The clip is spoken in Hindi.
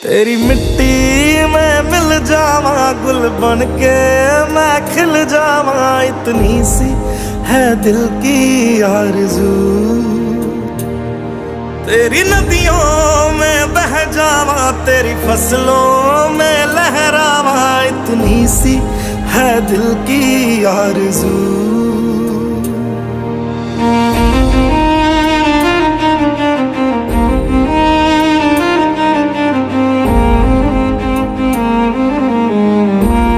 तेरी मिट्टी में मिल जावा, गुल बन के मैं खिल जावा, इतनी सी है दिल की आरज़ू। तेरी नदियों में बह जावा, तेरी फसलों में लहरावा, इतनी सी है दिल की आरज़ू।